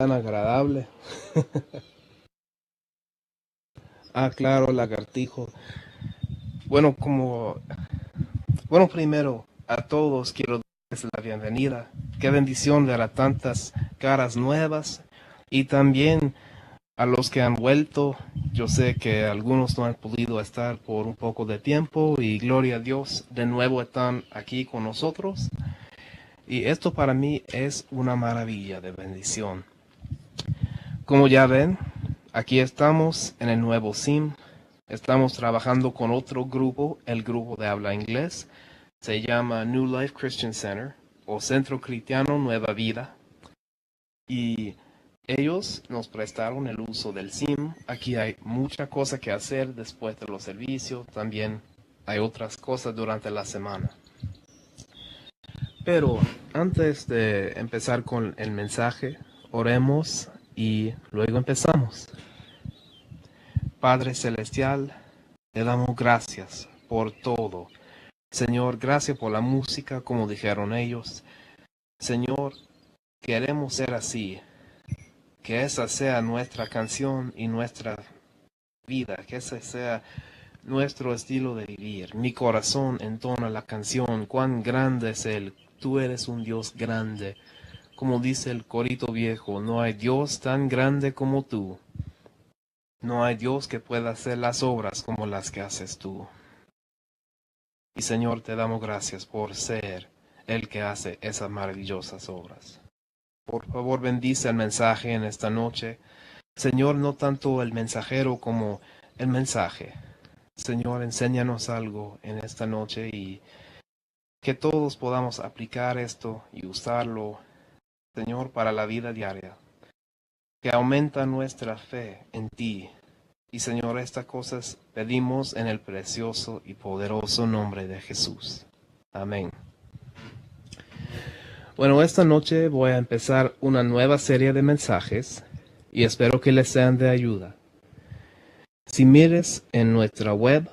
tan agradable. Ah, claro, lagartijo. Bueno, primero a todos quiero darles la bienvenida. Qué bendición ver a tantas caras nuevas y también a los que han vuelto. Yo sé que algunos no han podido estar por un poco de tiempo y gloria a Dios, de nuevo están aquí con nosotros. Y esto para mí es una maravilla de bendición. Como ya ven, aquí estamos en el nuevo SIM. Estamos trabajando con otro grupo, el grupo de habla inglés. Se llama New Life Christian Center o Centro Cristiano Nueva Vida. Y ellos nos prestaron el uso del SIM. Aquí hay mucha cosa que hacer después de los servicios. También hay otras cosas durante la semana. Pero antes de empezar con el mensaje, oremos y luego empezamos. Padre Celestial, te damos gracias por todo. Señor, gracias por la música, como dijeron ellos. Señor, queremos ser así. Que esa sea nuestra canción y nuestra vida. Que ese sea nuestro estilo de vivir. Mi corazón entona la canción. Cuán grande es Él. Tú eres un Dios grande. Como dice el corito viejo, no hay Dios tan grande como tú. No hay Dios que pueda hacer las obras como las que haces tú. Y Señor, te damos gracias por ser el que hace esas maravillosas obras. Por favor, bendice el mensaje en esta noche. Señor, no tanto el mensajero como el mensaje. Señor, enséñanos algo en esta noche y que todos podamos aplicar esto y usarlo, Señor, para la vida diaria. Que aumenta nuestra fe en ti. Y Señor, estas cosas pedimos en el precioso y poderoso nombre de Jesús. Amén. Bueno, esta noche voy a empezar una nueva serie de mensajes y espero que les sean de ayuda. Si mires en nuestra web,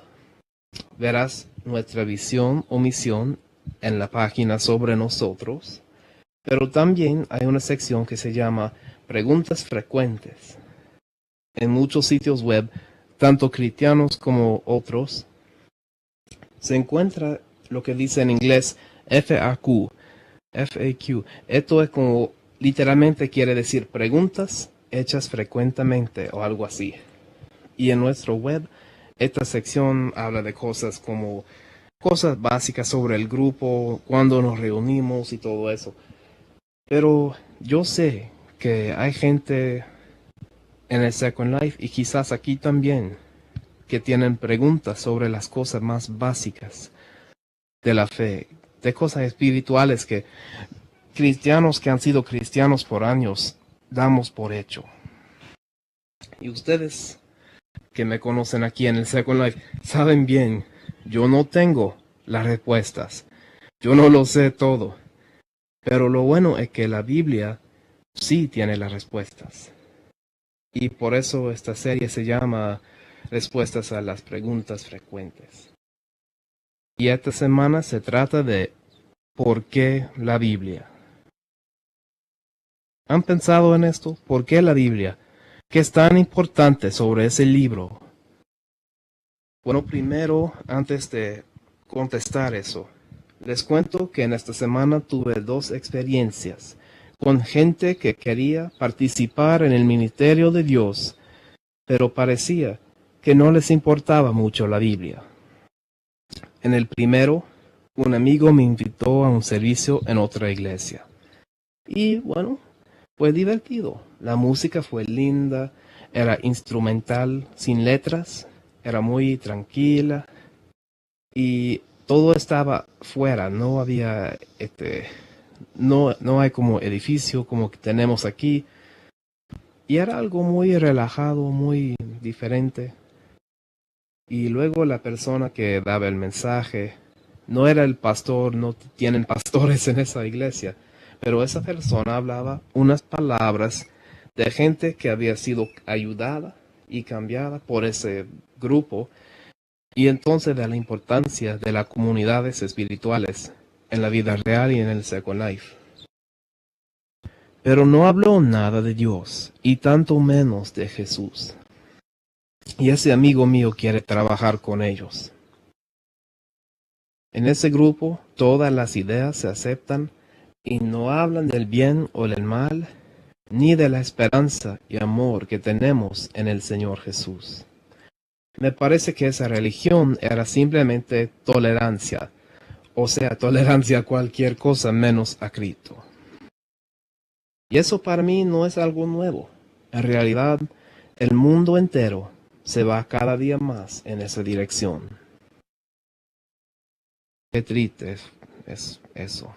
verás nuestra visión o misión en la página sobre nosotros, pero también hay una sección que se llama Preguntas Frecuentes. En muchos sitios web, tanto cristianos como otros, se encuentra lo que dice en inglés FAQ. FAQ. Esto es como literalmente quiere decir preguntas hechas frecuentemente o algo así. Y en nuestro web, esta sección habla de cosas como cosas básicas sobre el grupo, cuándo nos reunimos y todo eso. Pero yo sé que hay gente en el Second Life y quizás aquí también que tienen preguntas sobre las cosas más básicas de la fe, de cosas espirituales que cristianos que han sido cristianos por años damos por hecho. Y ustedes que me conocen aquí en el Second Life saben bien, yo no tengo las respuestas, yo no lo sé todo, pero lo bueno es que la Biblia sí tiene las respuestas. Y por eso esta serie se llama Respuestas a las preguntas frecuentes. Y esta semana se trata de ¿por qué la Biblia? ¿Han pensado en esto? ¿Por qué la Biblia? ¿Qué es tan importante sobre ese libro? Bueno, primero, antes de contestar eso, les cuento que en esta semana tuve 2 experiencias con gente que quería participar en el ministerio de Dios, pero parecía que no les importaba mucho la Biblia. En el primero, un amigo me invitó a un servicio en otra iglesia. Y bueno, fue divertido. La música fue linda, era instrumental, sin letras, era muy tranquila y todo estaba fuera, no había no hay como edificio como que tenemos aquí y era algo muy relajado, muy diferente. Y luego la persona que daba el mensaje no era el pastor, no tienen pastores en esa iglesia, pero esa persona hablaba unas palabras de gente que había sido ayudada y cambiada por ese grupo, y entonces de la importancia de las comunidades espirituales en la vida real y en el Second Life. pero no habló nada de Dios, y tanto menos de Jesús. Y ese amigo mío quiere trabajar con ellos. En ese grupo todas las ideas se aceptan y no hablan del bien o del mal, ni de la esperanza y amor que tenemos en el Señor Jesús. Me parece que esa religión era simplemente tolerancia, o sea, tolerancia a cualquier cosa menos a Cristo. Y eso para mí no es algo nuevo. En realidad, el mundo entero se va cada día más en esa dirección. Qué triste es eso.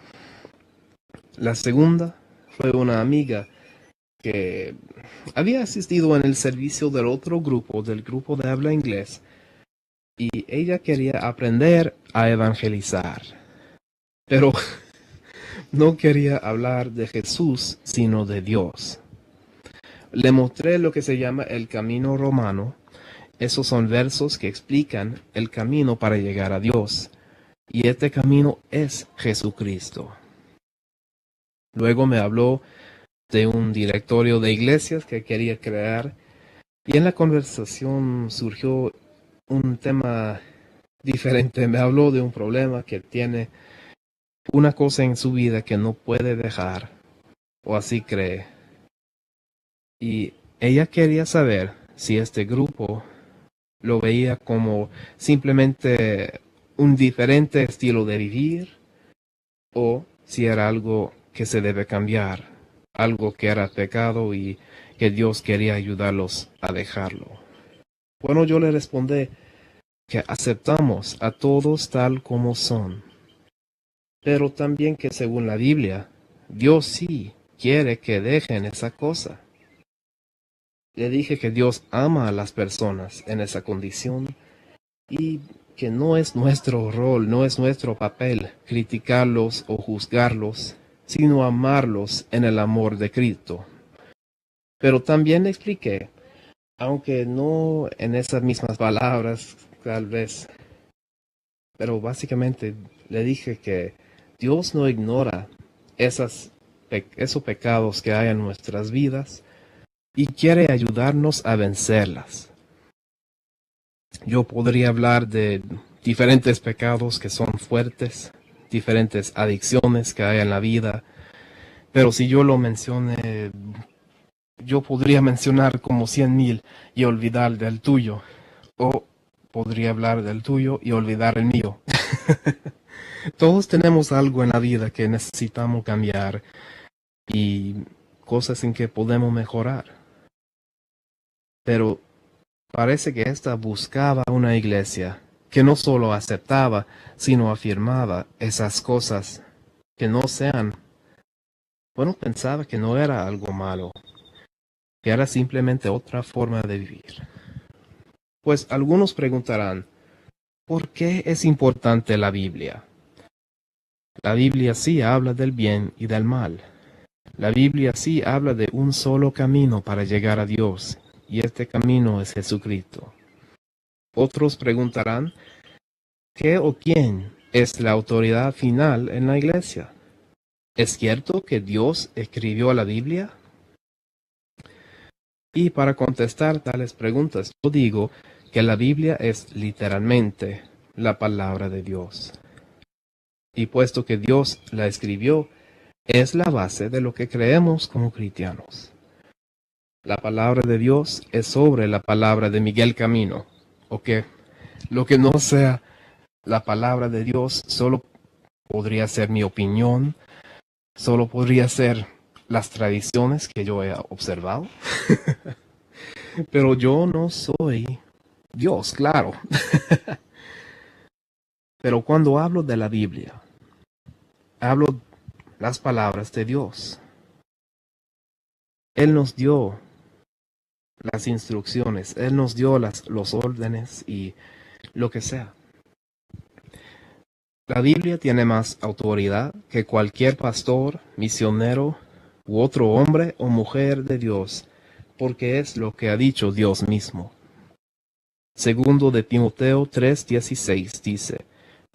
La segunda fue una amiga que había asistido en el servicio del otro grupo, del grupo de habla inglés, y ella quería aprender a evangelizar, pero no quería hablar de Jesús, sino de Dios. Le mostré lo que se llama el camino romano. Esos son versos que explican el camino para llegar a Dios, y este camino es Jesucristo. Luego me habló de un directorio de iglesias que quería crear, y en la conversación surgió un tema diferente. Me habló de un problema que tiene, una cosa en su vida que no puede dejar, o así cree. Y ella quería saber si este grupo lo veía como simplemente un diferente estilo de vivir, o si era algo que se debe cambiar, algo que era pecado y que Dios quería ayudarlos a dejarlo. Bueno, yo le respondí que aceptamos a todos tal como son, pero también que según la Biblia, Dios sí quiere que dejen esa cosa. Le dije que Dios ama a las personas en esa condición y que no es nuestro rol, no es nuestro papel criticarlos o juzgarlos, sino amarlos en el amor de Cristo. Pero también le expliqué, aunque no en esas mismas palabras, tal vez, pero básicamente le dije que Dios no ignora esos pecados que hay en nuestras vidas y quiere ayudarnos a vencerlas. Yo podría hablar de diferentes pecados que son fuertes, diferentes adicciones que hay en la vida, pero si yo lo mencioné, yo podría mencionar como 100,000 y olvidar del tuyo, o podría hablar del tuyo y olvidar el mío. Todos tenemos algo en la vida que necesitamos cambiar y cosas en que podemos mejorar. Pero parece que ésta buscaba una iglesia que no solo aceptaba, sino afirmaba esas cosas que no sean. Bueno, pensaba que no era algo malo, que era simplemente otra forma de vivir. Pues algunos preguntarán, ¿por qué es importante la Biblia? La Biblia sí habla del bien y del mal. La Biblia sí habla de un solo camino para llegar a Dios, y este camino es Jesucristo. Otros preguntarán, ¿qué o quién es la autoridad final en la iglesia? ¿Es cierto que Dios escribió la Biblia? Y para contestar tales preguntas, yo digo que la Biblia es literalmente la palabra de Dios. Y puesto que Dios la escribió, es la base de lo que creemos como cristianos. La palabra de Dios es sobre la palabra de Miguel Camino, o que lo que no sea la palabra de Dios solo podría ser mi opinión, solo podría ser las tradiciones que yo he observado. Pero yo no soy Dios, claro. Pero cuando hablo de la Biblia, hablo las palabras de Dios. Él nos dio las instrucciones, Él nos dio los órdenes y lo que sea. La Biblia tiene más autoridad que cualquier pastor, misionero u otro hombre o mujer de Dios, porque es lo que ha dicho Dios mismo. Segundo de Timoteo 3:16 dice,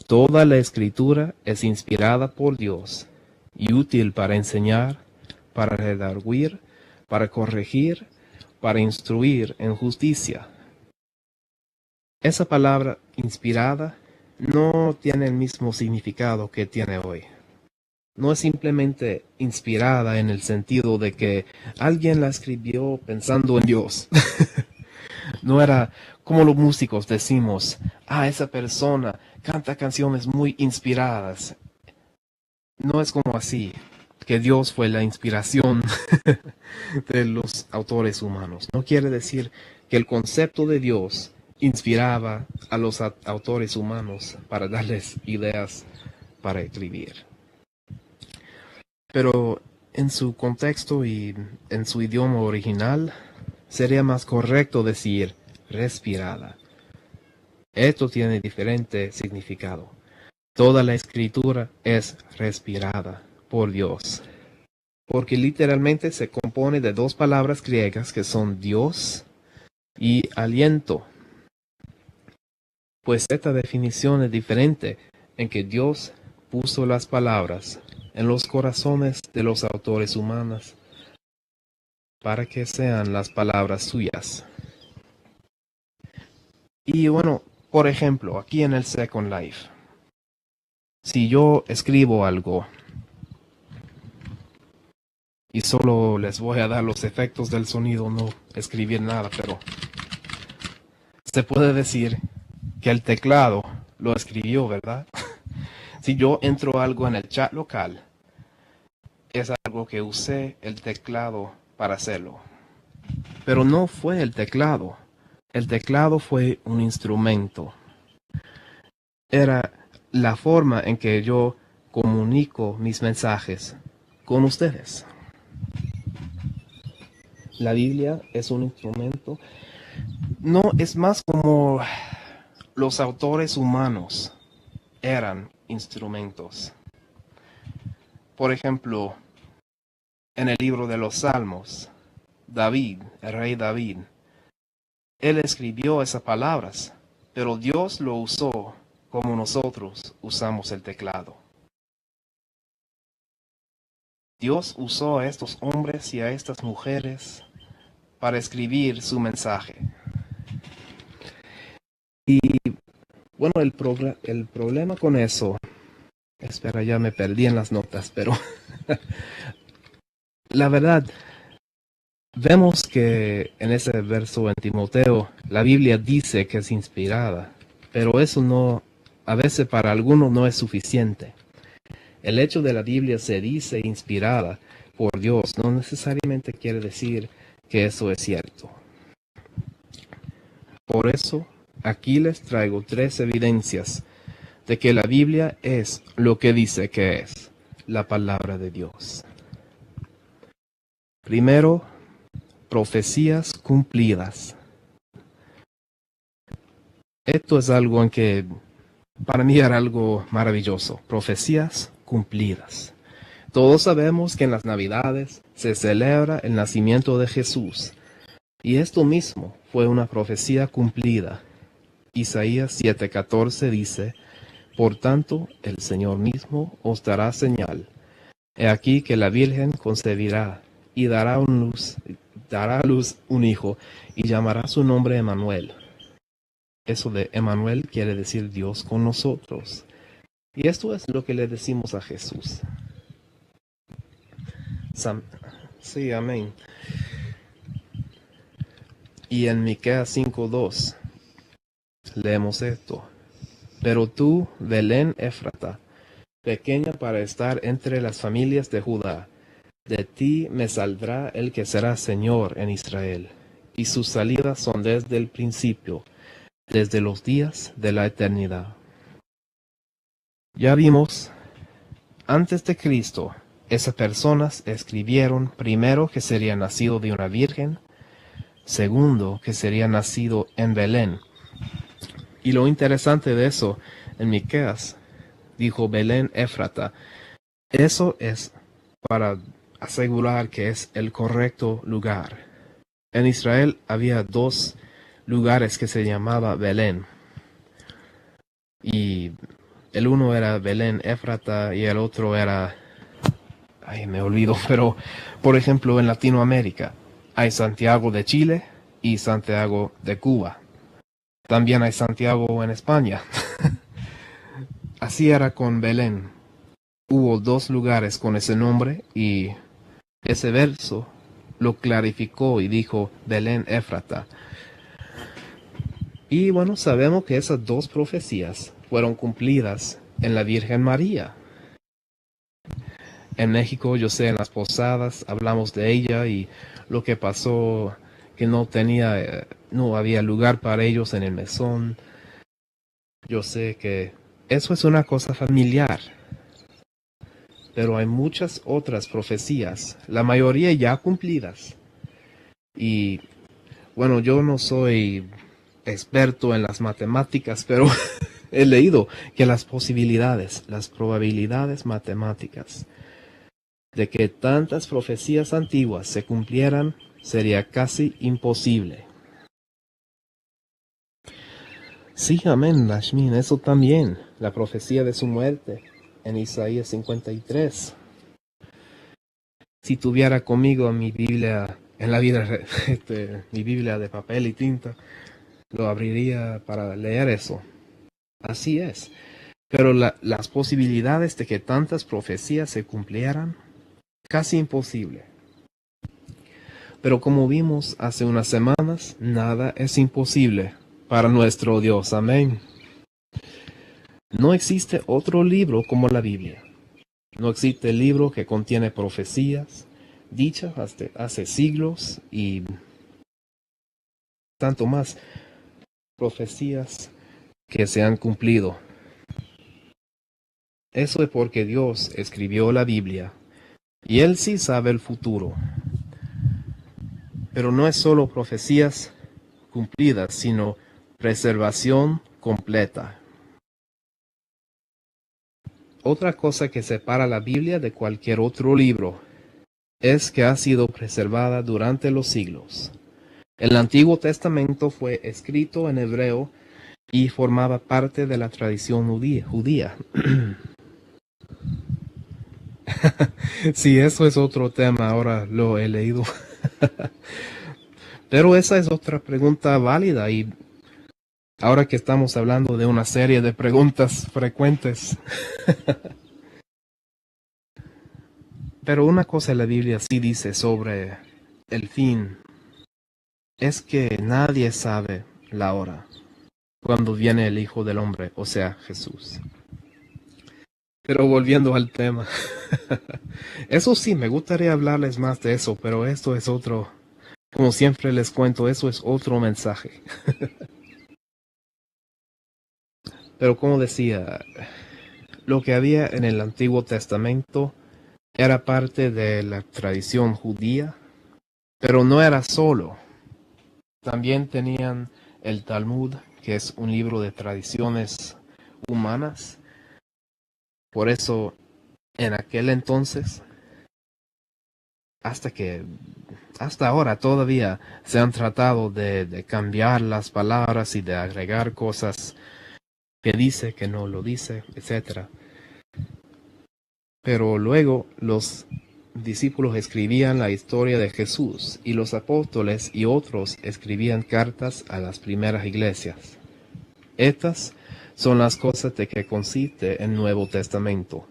toda la escritura es inspirada por Dios y útil para enseñar, para redarguir, para corregir, para instruir en justicia. Esa palabra inspirada no tiene el mismo significado que tiene hoy. No es simplemente inspirada en el sentido de que alguien la escribió pensando en Dios. No era como los músicos decimos, esa persona canta canciones muy inspiradas. No es como así, que Dios fue la inspiración de los autores humanos. No quiere decir que el concepto de Dios inspiraba a los autores humanos para darles ideas para escribir. Pero en su contexto y en su idioma original, sería más correcto decir respirada. Esto tiene diferente significado. Toda la escritura es respirada por Dios, porque literalmente se compone de dos palabras griegas que son Dios y aliento. Pues esta definición es diferente en que Dios puso las palabras en los corazones de los autores humanos para que sean las palabras suyas. Y bueno, por ejemplo, aquí en el Second Life, si yo escribo algo y solo les voy a dar los efectos del sonido, no escribir nada, pero se puede decir que el teclado lo escribió, ¿verdad? Si yo entro algo en el chat local, es algo que usé el teclado para hacerlo. Pero no fue el teclado. El teclado fue un instrumento. Era la forma en que yo comunico mis mensajes con ustedes. La Biblia es un instrumento. No, es más como los autores humanos eran instrumentos. Por ejemplo, en el libro de los Salmos, David, el rey David, él escribió esas palabras, pero Dios lo usó como nosotros usamos el teclado. Dios usó a estos hombres y a estas mujeres para escribir su mensaje. Y bueno, el problema con eso, espera, ya me perdí en las notas, pero la verdad, vemos que en ese verso en Timoteo, la Biblia dice que es inspirada, pero eso no, a veces para algunos no es suficiente. El hecho de la Biblia se dice inspirada por Dios no necesariamente quiere decir que eso es cierto. Por eso, aquí les traigo 3 evidencias de que la Biblia es lo que dice que es, la palabra de Dios. Primero, profecías cumplidas. Esto es algo en que para mí era algo maravilloso. Profecías cumplidas. Todos sabemos que en las Navidades se celebra el nacimiento de Jesús. Y esto mismo fue una profecía cumplida. Isaías 7:14 dice: Por tanto, el Señor mismo os dará señal. He aquí que la Virgen concebirá y dará a luz un hijo, y llamará su nombre Emmanuel. Eso de Emmanuel quiere decir Dios con nosotros. Y esto es lo que le decimos a Jesús. Sí, amén. Y en Miqueas 5:2 leemos esto: Pero tú, Belén Éfrata, pequeña para estar entre las familias de Judá, de ti me saldrá el que será Señor en Israel, y sus salidas son desde el principio, desde los días de la eternidad. Ya vimos, antes de Cristo, esas personas escribieron primero que sería nacido de una virgen, segundo que sería nacido en Belén. Y lo interesante de eso, en Miqueas, dijo Belén Éfrata. Eso es para asegurar que es el correcto lugar. En Israel había 2 lugares que se llamaba Belén. Y el uno era Belén Éfrata y el otro era, ay, me olvido, pero por ejemplo en Latinoamérica hay Santiago de Chile y Santiago de Cuba. También hay Santiago en España. Así era con Belén. Hubo dos lugares con ese nombre y ese verso lo clarificó y dijo Belén Éfrata. Y bueno, sabemos que esas dos profecías fueron cumplidas en la Virgen María. En México, yo sé, en las posadas hablamos de ella y lo que pasó, que no había lugar para ellos en el mesón. Yo sé que eso es una cosa familiar, pero hay muchas otras profecías, la mayoría ya cumplidas. Y bueno, yo no soy experto en las matemáticas, pero he leído que las posibilidades, las probabilidades matemáticas de que tantas profecías antiguas se cumplieran sería casi imposible. Sí, amén, Lashmin, eso también, la profecía de su muerte en Isaías 53. Si tuviera conmigo mi Biblia en la vida, mi Biblia de papel y tinta, lo abriría para leer eso. Así es. Pero las posibilidades de que tantas profecías se cumplieran, casi imposible. Pero como vimos hace unas semanas, nada es imposible para nuestro Dios. Amén. No existe otro libro como la Biblia. No existe libro que contiene profecías dichas hace siglos y tanto más profecías que se han cumplido. Eso es porque Dios escribió la Biblia y Él sí sabe el futuro. Pero no es solo profecías cumplidas, sino preservación completa. Otra cosa que separa la Biblia de cualquier otro libro es que ha sido preservada durante los siglos. El Antiguo Testamento fue escrito en hebreo y formaba parte de la tradición judía. Sí, eso es otro tema, ahora lo he leído. Pero esa es otra pregunta válida y ahora que estamos hablando de una serie de preguntas frecuentes. Pero una cosa la Biblia sí dice sobre el fin, es que nadie sabe la hora cuando viene el Hijo del Hombre, o sea, Jesús. Pero volviendo al tema, eso sí, me gustaría hablarles más de eso, pero esto es otro, como siempre les cuento, eso es otro mensaje. Pero como decía, lo que había en el Antiguo Testamento era parte de la tradición judía, pero no era solo. También tenían el Talmud, que es un libro de tradiciones humanas. Por eso, en aquel entonces, hasta ahora todavía se han tratado de cambiar las palabras y de agregar cosas que dice, que no lo dice, etc. Pero luego los discípulos escribían la historia de Jesús y los apóstoles y otros escribían cartas a las primeras iglesias. Estas son las cosas de que consiste el Nuevo Testamento.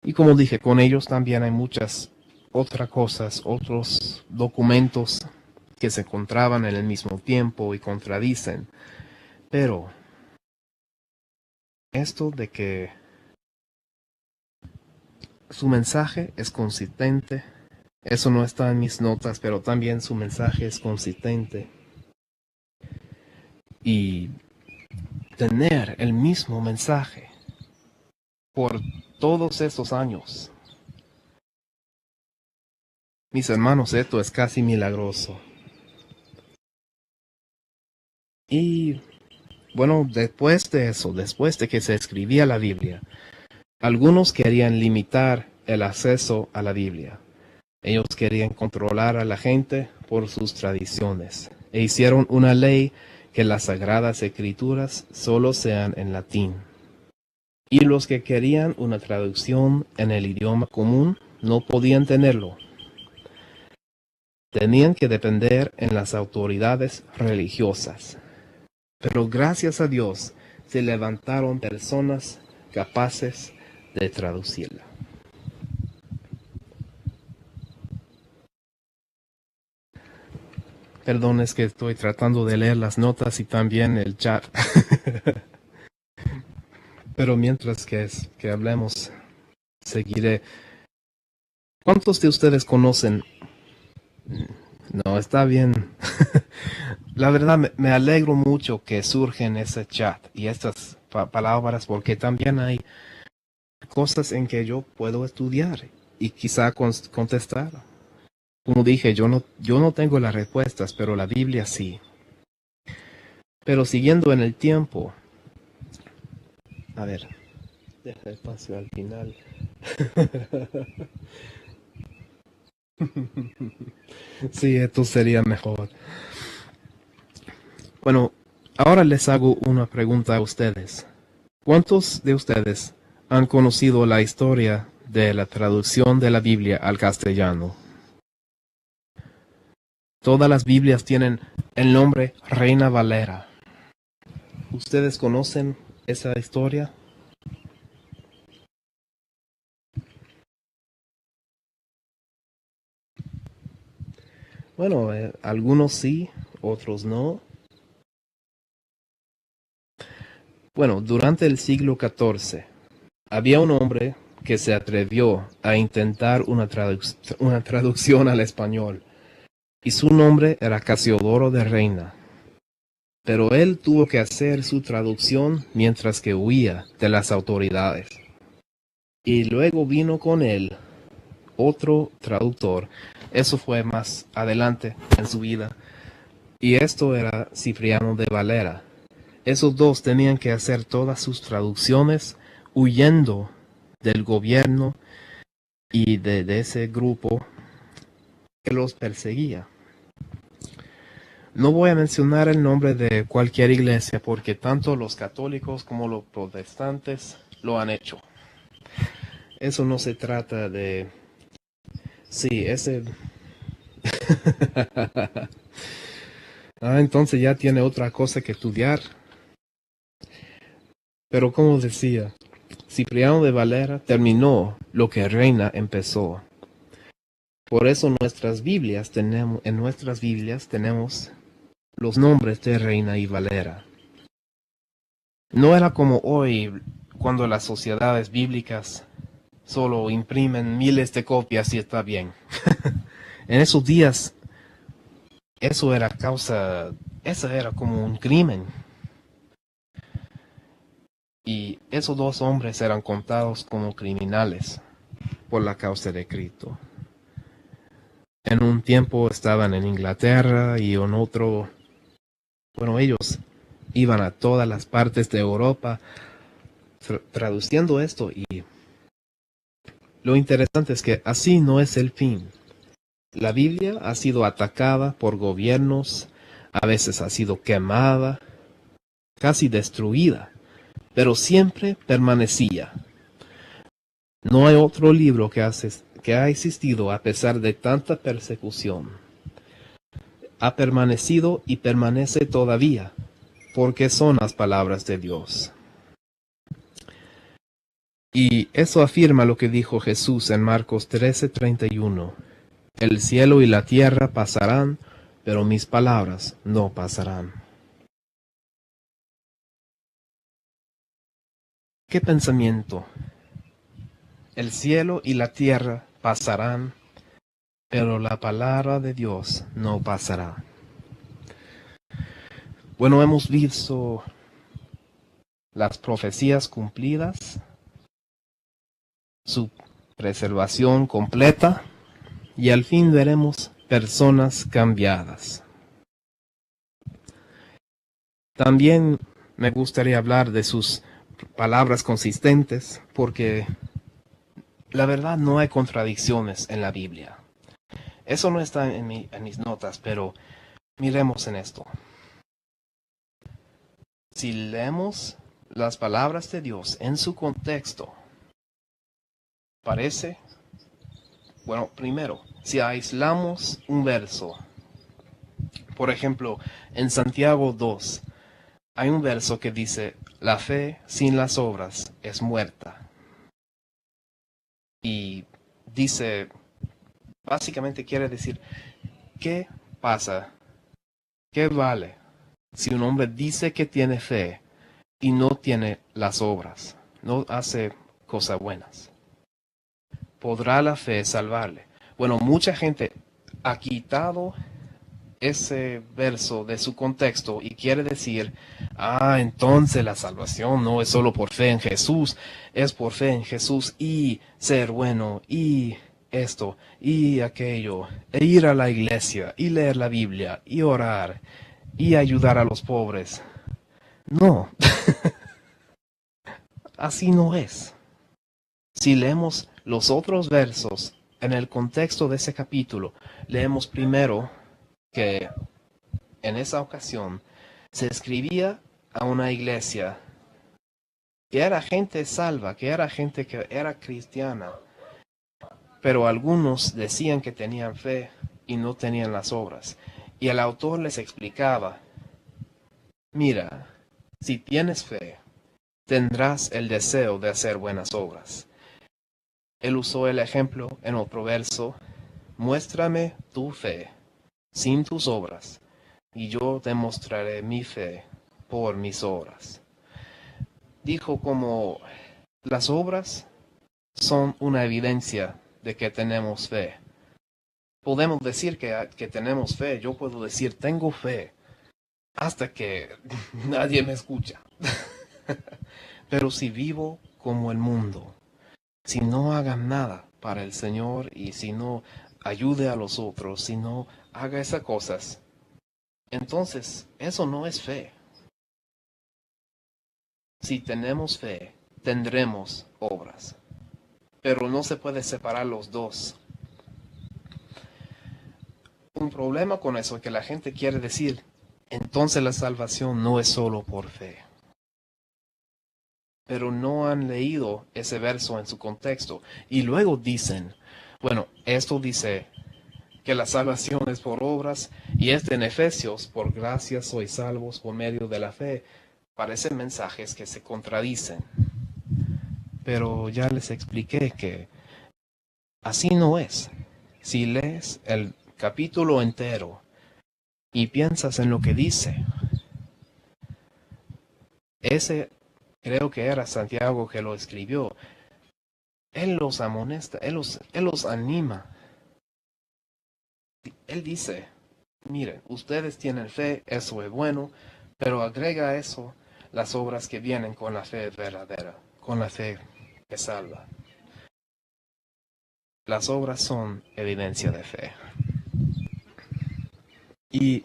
Y como dije, con ellos también hay muchas otras cosas, otros documentos que se encontraban en el mismo tiempo y contradicen. Pero esto de que su mensaje es consistente, eso no está en mis notas, pero también su mensaje es consistente. Y tener el mismo mensaje por todos esos años. Mis hermanos, esto es casi milagroso. Y bueno, después de eso, después de que se escribía la Biblia, algunos querían limitar el acceso a la Biblia. Ellos querían controlar a la gente por sus tradiciones. E hicieron una ley que las Sagradas Escrituras solo sean en latín. Y los que querían una traducción en el idioma común no podían tenerlo. Tenían que depender en las autoridades religiosas. Pero gracias a Dios se levantaron personas capaces de traducirla. Perdón, es que estoy tratando de leer las notas y también el chat. Pero mientras que hablemos, seguiré. ¿Cuántos de ustedes conocen? No, está bien. La verdad, me alegro mucho que surge en ese chat y estas palabras, porque también hay cosas en que yo puedo estudiar y quizá contestar. Como dije, yo no tengo las respuestas, pero la Biblia sí. Pero siguiendo en el tiempo, a ver, deja espacio al final. Sí, esto sería mejor. Bueno, ahora les hago una pregunta a ustedes. ¿Cuántos de ustedes han conocido la historia de la traducción de la Biblia al castellano? Todas las Biblias tienen el nombre Reina Valera. ¿Ustedes conocen esa historia? Bueno, algunos sí, otros no. Bueno, durante el siglo XIV había un hombre que se atrevió a intentar una traducción al español, y su nombre era Casiodoro de Reina. Pero él tuvo que hacer su traducción mientras que huía de las autoridades. Y luego vino con él otro traductor. Eso fue más adelante en su vida. Y esto era Cipriano de Valera. Esos dos tenían que hacer todas sus traducciones huyendo del gobierno y de ese grupo que los perseguía. No voy a mencionar el nombre de cualquier iglesia porque tanto los católicos como los protestantes lo han hecho. Eso no se trata de... Sí, ese... entonces ya tiene otra cosa que estudiar. Pero como decía, Cipriano de Valera terminó lo que Reina empezó. Por eso en nuestras Biblias tenemos los nombres de Reina y Valera. No era como hoy, cuando las sociedades bíblicas solo imprimen miles de copias y está bien. En esos días, eso era como un crimen. Y esos dos hombres eran contados como criminales por la causa de Cristo. En un tiempo estaban en Inglaterra y en otro, bueno, ellos iban a todas las partes de Europa traduciendo esto, y lo interesante es que así no es el fin. La Biblia ha sido atacada por gobiernos, a veces ha sido quemada, casi destruida, pero siempre permanecía. No hay otro libro que ha existido a pesar de tanta persecución. Ha permanecido y permanece todavía, porque son las palabras de Dios. Y eso afirma lo que dijo Jesús en Marcos 13:31. El cielo y la tierra pasarán, pero mis palabras no pasarán. ¿Qué pensamiento? El cielo y la tierra pasarán, pero la palabra de Dios no pasará. Bueno, hemos visto las profecías cumplidas, su preservación completa, y al fin veremos personas cambiadas. También me gustaría hablar de sus palabras consistentes, porque la verdad no hay contradicciones en la Biblia. Eso no está en mis notas, pero miremos en esto. Si leemos las palabras de Dios en su contexto, parece Bueno, primero, si aislamos un verso, por ejemplo, en Santiago 2, hay un verso que dice, la fe sin las obras es muerta. Y dice, básicamente quiere decir, ¿qué pasa? ¿Qué vale si un hombre dice que tiene fe y no tiene las obras? No hace cosas buenas. ¿Podrá la fe salvarle? Bueno, mucha gente ha quitado ese verso de su contexto y quiere decir, entonces la salvación no es solo por fe en Jesús, es por fe en Jesús y ser bueno y esto y aquello, e ir a la iglesia y leer la Biblia y orar y ayudar a los pobres. No, así no es. Si leemos los otros versos en el contexto de ese capítulo, leemos primero que en esa ocasión se escribía a una iglesia que era gente salva, que era gente que era cristiana, pero algunos decían que tenían fe y no tenían las obras. Y el autor les explicaba, mira, si tienes fe, tendrás el deseo de hacer buenas obras. Él usó el ejemplo en otro verso, muéstrame tu fe sin tus obras, y yo demostraré mi fe por mis obras. Dijo como las obras son una evidencia de que tenemos fe. Podemos decir que tenemos fe, yo puedo decir tengo fe, hasta que nadie me escucha. Pero si vivo como el mundo, si no hagan nada para el Señor y si no ayude a los otros, si no haga esas cosas, entonces eso no es fe. Si tenemos fe, tendremos obras, pero no se puede separar los dos. Un problema con eso es que la gente quiere decir, entonces la salvación no es solo por fe. Pero no han leído ese verso en su contexto. Y luego dicen, bueno, esto dice que la salvación es por obras, y en Efesios, por gracia sois salvos por medio de la fe. Parecen mensajes que se contradicen. Pero ya les expliqué que así no es. Si lees el capítulo entero y piensas en lo que dice, ese creo que era Santiago que lo escribió. Él los amonesta, él los anima. Él dice, miren, ustedes tienen fe, eso es bueno, pero agrega a eso las obras que vienen con la fe verdadera, con la fe que salva. Las obras son evidencia de fe. Y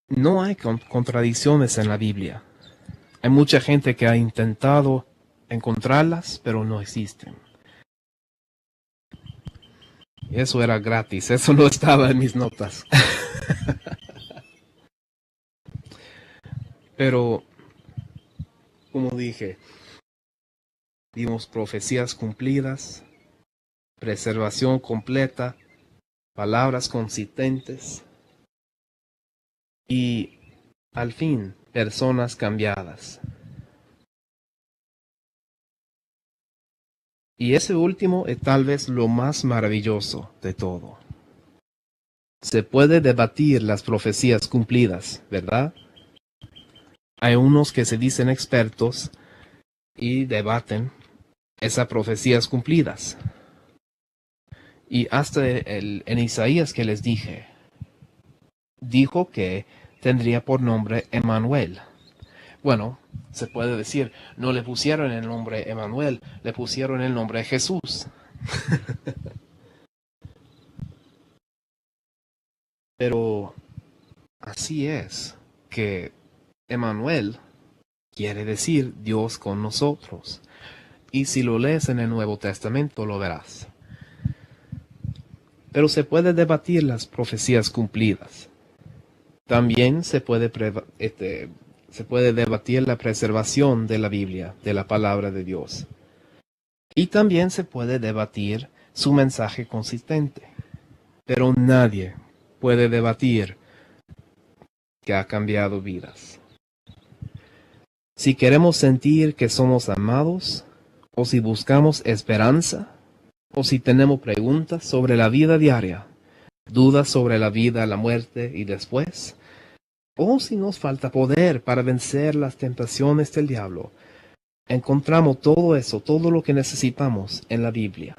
no hay contradicciones en la Biblia. Hay mucha gente que ha intentado encontrarlas, pero no existen. Eso era gratis, eso no estaba en mis notas. Pero, como dije, vimos profecías cumplidas, preservación completa, palabras consistentes y, al fin, personas cambiadas. Y ese último es tal vez lo más maravilloso de todo. Se puede debatir las profecías cumplidas, ¿verdad? Hay unos que se dicen expertos y debaten esas profecías cumplidas. Y hasta en Isaías que les dije, dijo que tendría por nombre Emmanuel. Bueno, se puede decir, no le pusieron el nombre Emmanuel, le pusieron el nombre Jesús. Pero así es, que Emmanuel quiere decir Dios con nosotros. Y si lo lees en el Nuevo Testamento lo verás. Pero se puede debatir las profecías cumplidas. También se puede debatir la preservación de la Biblia, de la palabra de Dios. Y también se puede debatir su mensaje consistente. Pero nadie puede debatir que ha cambiado vidas. Si queremos sentir que somos amados, o si buscamos esperanza, o si tenemos preguntas sobre la vida diaria, dudas sobre la vida, la muerte y después, o si nos falta poder para vencer las tentaciones del diablo, encontramos todo eso, todo lo que necesitamos en la Biblia.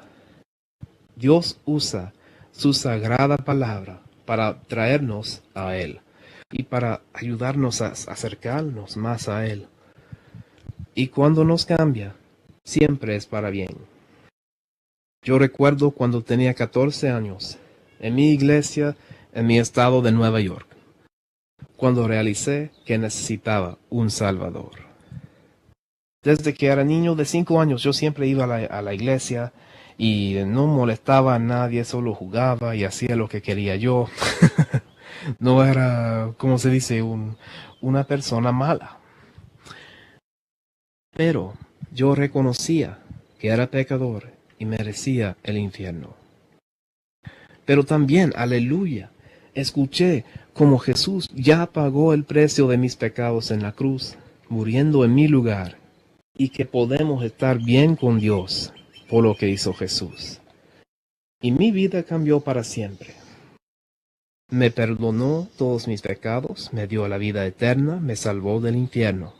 Dios usa su sagrada palabra para traernos a Él y para ayudarnos a acercarnos más a Él. Y cuando nos cambia, siempre es para bien. Yo recuerdo cuando tenía 14 años, en mi iglesia, en mi estado de Nueva York, cuando realicé que necesitaba un Salvador. Desde que era niño de 5 años, yo siempre iba a la iglesia y no molestaba a nadie, solo jugaba y hacía lo que quería yo. No era, como se dice, una persona mala. Pero yo reconocía que era pecador y merecía el infierno. Pero también, aleluya, escuché cómo Jesús ya pagó el precio de mis pecados en la cruz, muriendo en mi lugar, y que podemos estar bien con Dios por lo que hizo Jesús. Y mi vida cambió para siempre. Me perdonó todos mis pecados, me dio la vida eterna, me salvó del infierno.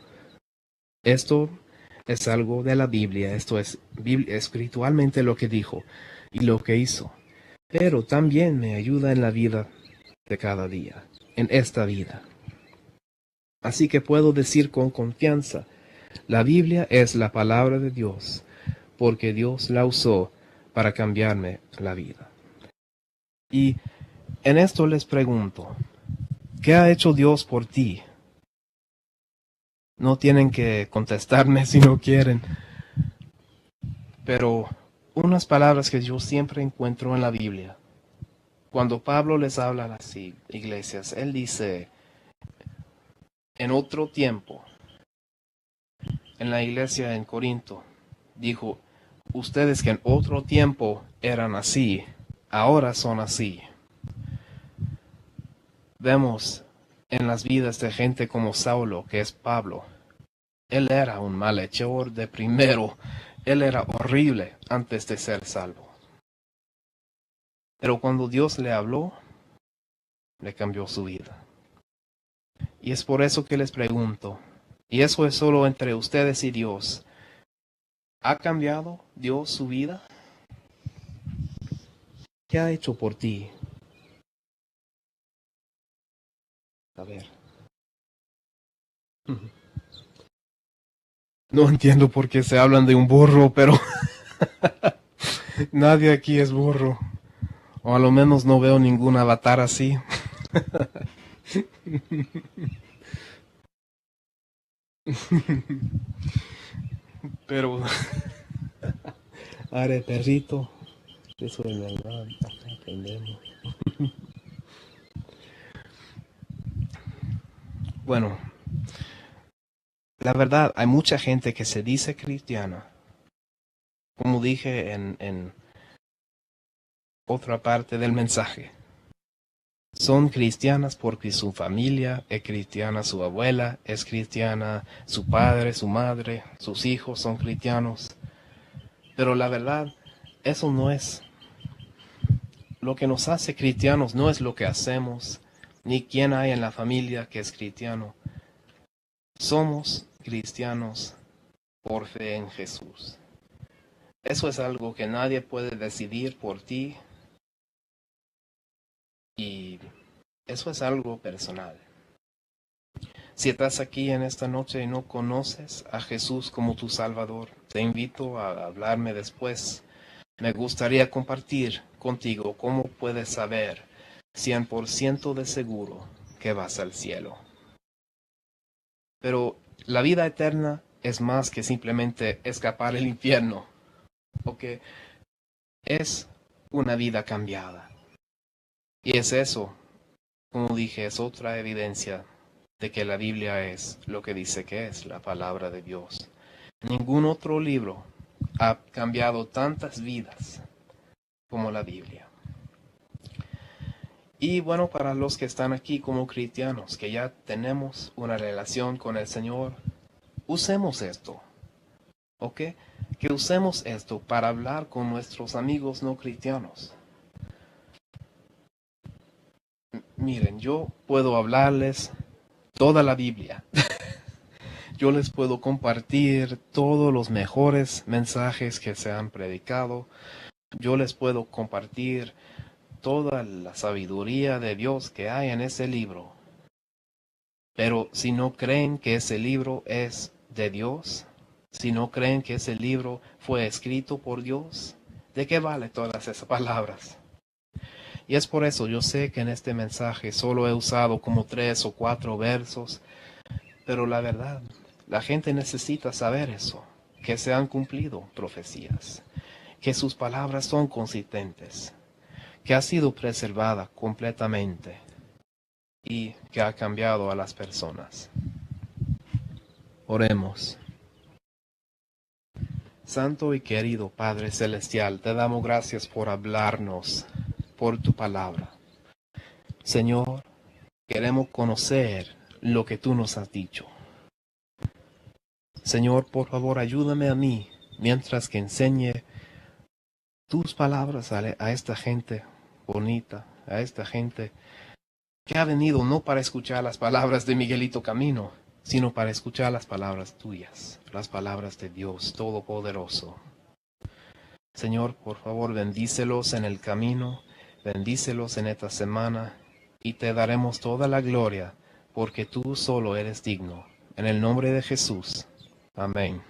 Esto es algo de la Biblia, esto es espiritualmente lo que dijo y lo que hizo. Pero también me ayuda en la vida de cada día, en esta vida. Así que puedo decir con confianza, la Biblia es la palabra de Dios, porque Dios la usó para cambiarme la vida. Y en esto les pregunto, ¿qué ha hecho Dios por ti? No tienen que contestarme si no quieren, pero unas palabras que yo siempre encuentro en la Biblia. Cuando Pablo les habla a las iglesias, él dice, en otro tiempo, en la iglesia en Corinto, dijo, ustedes que en otro tiempo eran así, ahora son así. Vemos en las vidas de gente como Saulo, que es Pablo. Él era un malhechor de primero. Él era horrible antes de ser salvo. Pero cuando Dios le habló, le cambió su vida. Y es por eso que les pregunto, y eso es solo entre ustedes y Dios, ¿ha cambiado Dios su vida? ¿Qué ha hecho por ti? A ver. No entiendo por qué se hablan de un burro, pero nadie aquí es burro. O a lo menos no veo ningún avatar así. Pero, are perrito, eso es verdad, aprendemos. Bueno, la verdad, hay mucha gente que se dice cristiana. Como dije en otra parte del mensaje. Son cristianas porque su familia es cristiana, su abuela es cristiana, su padre, su madre, sus hijos son cristianos. Pero la verdad, eso no es. Lo que nos hace cristianos no es lo que hacemos, ni quién hay en la familia que es cristiano. Somos cristianos por fe en Jesús. Eso es algo que nadie puede decidir por ti. Y eso es algo personal. Si estás aquí en esta noche y no conoces a Jesús como tu Salvador, te invito a hablarme después. Me gustaría compartir contigo cómo puedes saber 100% de seguro que vas al cielo. Pero la vida eterna es más que simplemente escapar del infierno, porque es una vida cambiada. Y es eso, como dije, es otra evidencia de que la Biblia es lo que dice que es, la palabra de Dios. Ningún otro libro ha cambiado tantas vidas como la Biblia. Y bueno, para los que están aquí como cristianos, que ya tenemos una relación con el Señor, usemos esto, ¿ok? Que usemos esto para hablar con nuestros amigos no cristianos. Miren, yo puedo hablarles toda la Biblia. Yo les puedo compartir todos los mejores mensajes que se han predicado. Yo les puedo compartir toda la sabiduría de Dios que hay en ese libro. Pero si no creen que ese libro es de Dios, si no creen que ese libro fue escrito por Dios, ¿de qué vale todas esas palabras? Y es por eso yo sé que en este mensaje solo he usado como 3 o 4 versos, pero la verdad, la gente necesita saber eso, que se han cumplido profecías, que sus palabras son consistentes, que ha sido preservada completamente y que ha cambiado a las personas. Oremos. Santo y querido Padre Celestial, te damos gracias por hablarnos, por tu palabra. Señor, queremos conocer lo que tú nos has dicho. Señor, por favor, ayúdame a mí mientras que enseñe tus palabras a esta gente bonita, a esta gente que ha venido no para escuchar las palabras de Miguelito Camino, sino para escuchar las palabras tuyas, las palabras de Dios Todopoderoso. Señor, por favor, bendícelos en el camino, bendícelos en esta semana, y te daremos toda la gloria, porque tú solo eres digno. En el nombre de Jesús. Amén.